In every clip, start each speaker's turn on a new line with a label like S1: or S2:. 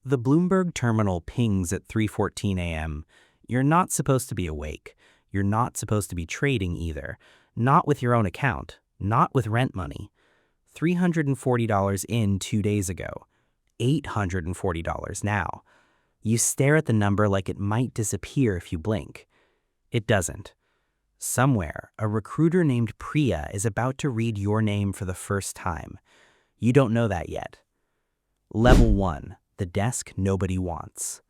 S1: The Bloomberg terminal pings at 3:14 a.m. You're not supposed to be awake. You're not supposed to be trading either. Not with your own account. Not with rent money. $340 in 2 days ago. $840 now. You stare at the number like it might disappear if you blink. It doesn't. Somewhere, a recruiter named Priya is about to read your name for the first time. You don't know that yet. Level 1. The desk nobody wants.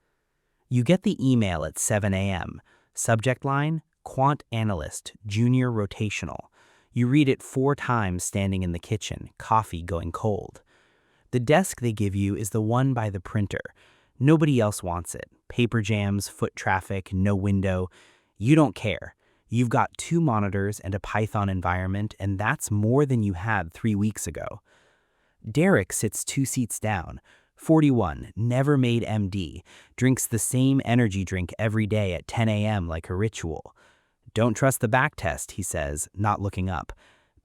S1: You get the email at 7 a.m. Subject line, Quant Analyst, Junior Rotational. You read it 4 times standing in the kitchen, coffee going cold. The desk they give you is the one by the printer. Nobody else wants it. Paper jams, foot traffic, no window. You don't care. You've got 2 monitors and a Python environment, and that's more than you had 3 weeks ago. Derek sits 2 seats down. 41, never made MD, drinks the same energy drink every day at 10 a.m. like a ritual. Don't trust the backtest, he says, not looking up.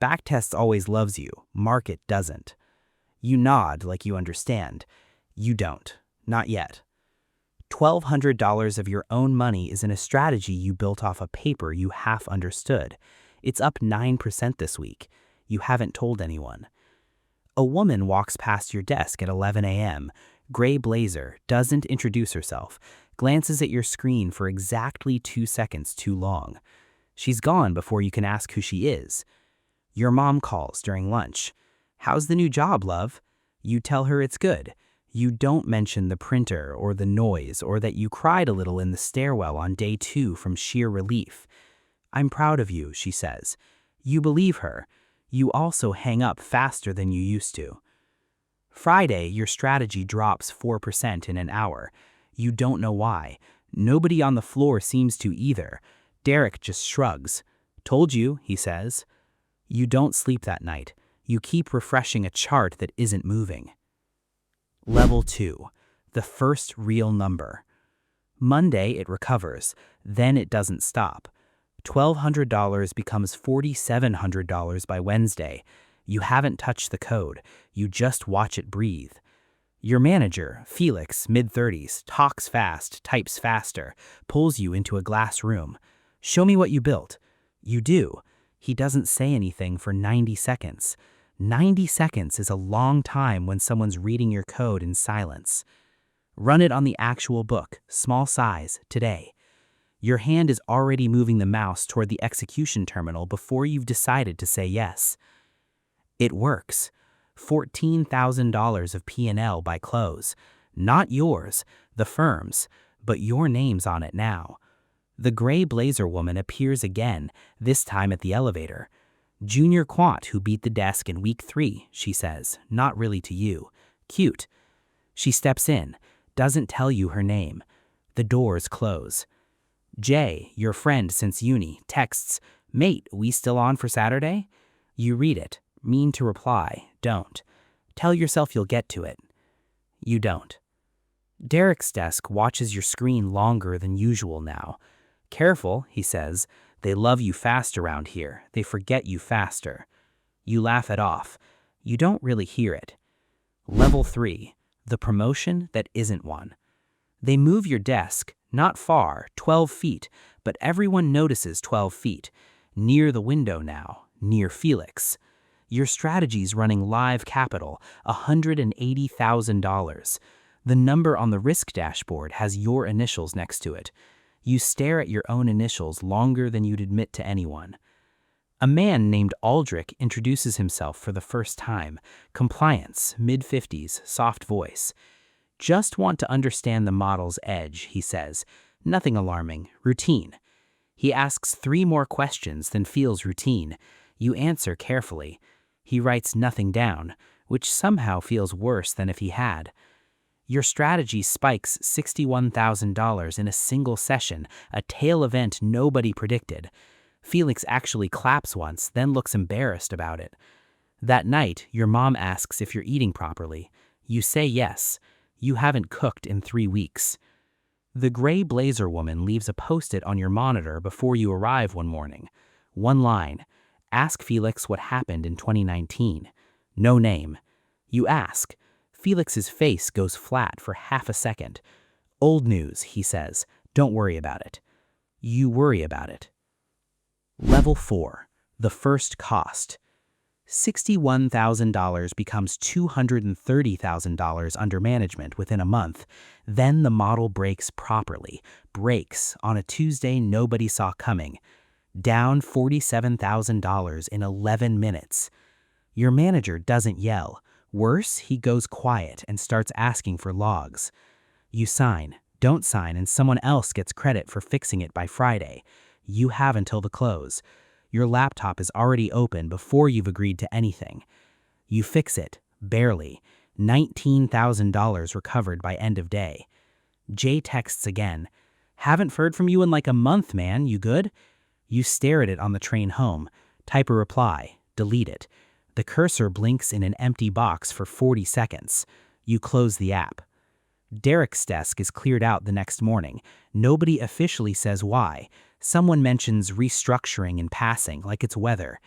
S1: Backtest always loves you, market doesn't. You nod like you understand. You don't, not yet. $1,200 of your own money is in a strategy you built off a paper you half understood. It's up 9% this week. You haven't told anyone. A woman walks past your desk at 11 a.m., gray blazer, doesn't introduce herself, glances at your screen for exactly 2 seconds too long. She's gone before you can ask who she is. Your mom calls during lunch. How's the new job, love? You tell her it's good. You don't mention the printer or the noise or that you cried a little in the stairwell on day 2 from sheer relief. I'm proud of you, she says. You believe her. You also hang up faster than you used to. Friday, your strategy drops 4% in an hour. You don't know why. Nobody on the floor seems to either. Derek just shrugs. Told you, he says. You don't sleep that night. You keep refreshing a chart that isn't moving. Level 2. The first real number. Monday, it recovers. Then it doesn't stop. $1,200 becomes $4,700 by Wednesday. You haven't touched the code. You just watch it breathe. Your manager, Felix, mid-30s, talks fast, types faster, pulls you into a glass room. Show me what you built. You do. He doesn't say anything for 90 seconds. 90 seconds is a long time when someone's reading your code in silence. Run it on the actual book, small size, today. Your hand is already moving the mouse toward the execution terminal before you've decided to say yes. It works. $14,000 of P&L by close. Not yours, the firm's, but your name's on it now. The gray blazer woman appears again, this time at the elevator. Junior quant who beat the desk in week 3, she says, not really to you. Cute. She steps in, doesn't tell you her name. The doors close. Jay, your friend since uni, texts, "Mate, we still on for Saturday?" You read it, mean to reply, don't. Tell yourself you'll get to it. You don't. Derek's desk watches your screen longer than usual now. Careful, he says, they love you fast around here. They forget you faster. You laugh it off. You don't really hear it. Level 3, the promotion that isn't one. They move your desk, not far, 12 feet, but everyone notices 12 feet. Near the window now, near Felix. Your strategy's running live capital, $180,000. The number on the risk dashboard has your initials next to it. You stare at your own initials longer than you'd admit to anyone. A man named Aldrich introduces himself for the first time. Compliance, mid-50s, soft voice. Just want to understand the model's edge, he says. Nothing alarming, routine. He asks 3 more questions than feels routine. You answer carefully. He writes nothing down, which somehow feels worse than if he had. Your strategy spikes $61,000 in a single session, a tail event nobody predicted. Felix actually claps once, then looks embarrassed about it. That night, your mom asks if you're eating properly. You say yes. You haven't cooked in 3 weeks. The gray blazer woman leaves a post-it on your monitor before you arrive one morning. 1 line. Ask Felix what happened in 2019. No name. You ask. Felix's face goes flat for half a second. "Old news," he says. "Don't worry about it." You worry about it. Level 4. The first cost. $61,000 becomes $230,000 under management within a month. Then the model breaks properly. Breaks on a Tuesday nobody saw coming. Down $47,000 in 11 minutes. Your manager doesn't yell. Worse, he goes quiet and starts asking for logs. You sign, don't sign, and someone else gets credit for fixing it by Friday. You have until the close. Your laptop is already open before you've agreed to anything. You fix it, barely. $19,000 recovered by end of day. Jay texts again. "Haven't heard from you in like a month, man. You good?" You stare at it on the train home. Type a reply. Delete it. The cursor blinks in an empty box for 40 seconds. You close the app. Derek's desk is cleared out the next morning. Nobody officially says why. Someone mentions restructuring in passing, like it's weather.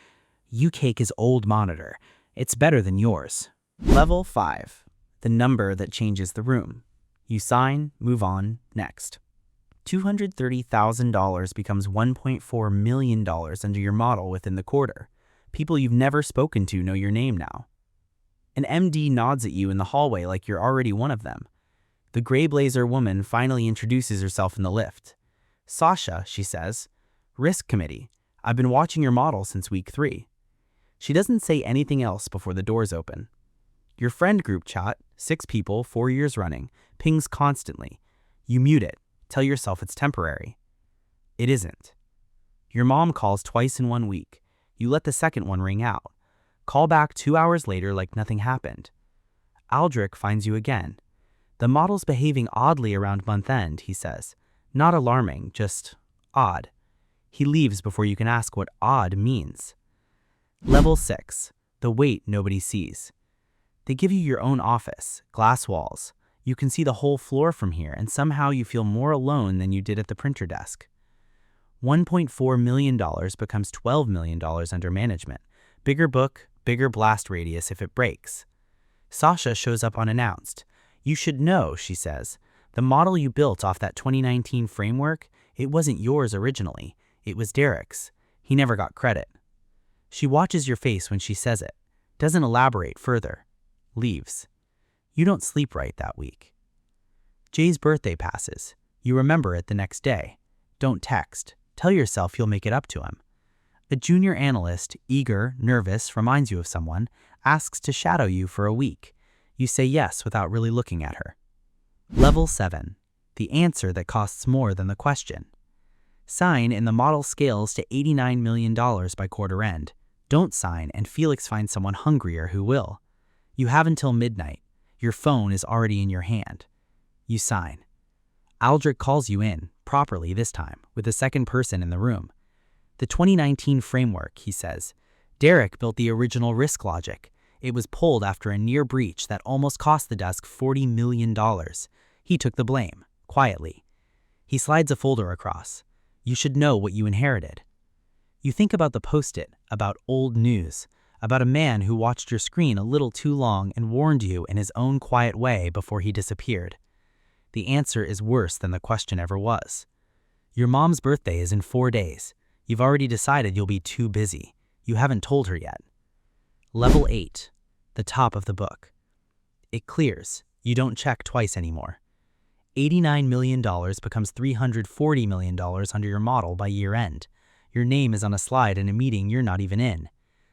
S1: You take his old monitor. It's better than yours.
S2: Level 5. The number that changes the room. You sign, move on, next. $230,000 becomes $1.4 million under your model within the quarter. People you've never spoken to know your name now. An MD nods at you in the hallway like you're already one of them. The gray blazer woman finally introduces herself in the lift. "Sasha," she says. "Risk committee. I've been watching your model since week 3. She doesn't say anything else before the doors open. Your friend group chat, 6 people, 4 years running, pings constantly. You mute it. Tell yourself it's temporary. It isn't. Your mom calls twice in 1 week. You let the second one ring out. Call back 2 hours later like nothing happened. Aldrich finds you again. The model's behaving oddly around month end, he says. Not alarming, just odd. He leaves before you can ask what odd means. Level 6. The weight nobody sees. They give you your own office, glass walls. You can see the whole floor from here, and somehow you feel more alone than you did at the printer desk. $1.4 million becomes $12 million under management. Bigger book, bigger blast radius if it breaks. Sasha shows up unannounced. You should know, she says. The model you built off that 2019 framework, it wasn't yours originally. It was Derek's. He never got credit. She watches your face when she says it. Doesn't elaborate further. Leaves. You don't sleep right that week. Jay's birthday passes. You remember it the next day. Don't text. Tell yourself you'll make it up to him. A junior analyst, eager, nervous, reminds you of someone, asks to shadow you for a week. You say yes without really looking at her. Level 7. The answer that costs more than the question. Sign and the model scales to $89 million by quarter end. Don't sign and Felix finds someone hungrier who will. You have until midnight. Your phone is already in your hand. You sign. Aldrich calls you in, properly this time, with a second person in the room. The 2019 framework, he says. Derek built the original risk logic. It was pulled after a near breach that almost cost the desk $40 million. He took the blame, quietly. He slides a folder across. You should know what you inherited. You think about the post-it, about old news, about a man who watched your screen a little too long and warned you in his own quiet way before he disappeared. The answer is worse than the question ever was. Your mom's birthday is in 4 days. You've already decided you'll be too busy. You haven't told her yet. Level 8. The top of the book. It clears. You don't check twice anymore. $89 million becomes $340 million under your model by year end. Your name is on a slide in a meeting you're not even in.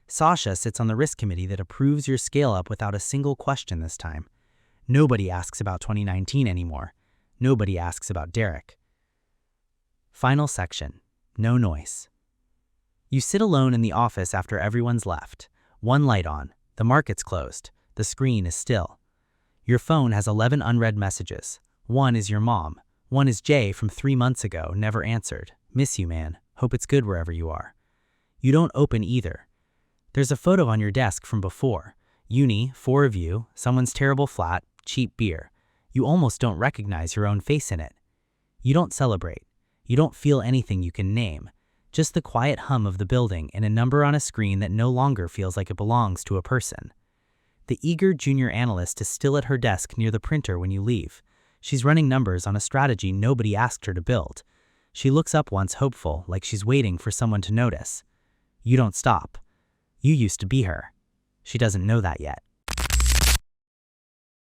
S2: Sasha sits on the risk committee that approves your scale up without a single question this time. Nobody asks about 2019 anymore. Nobody asks about Derek. Final section. No noise. You sit alone in the office after everyone's left. One light on. The market's closed. The screen is still. Your phone has 11 unread messages. One is your mom. One is Jay from 3 months ago, never answered. Miss you, man. Hope it's good wherever you are. You don't open either. There's a photo on your desk from before. Uni, 4 of you, someone's terrible flat, cheap beer. You almost don't recognize your own face in it. You don't celebrate. You don't feel anything you can name. Just the quiet hum of the building and a number on a screen that no longer feels like it belongs to a person.
S1: The eager junior analyst is still at her desk near the printer when you leave. She's running numbers on a strategy nobody asked her to build. She looks up once hopeful, like she's waiting for someone to notice. You don't stop. You used to be her. She doesn't know that yet.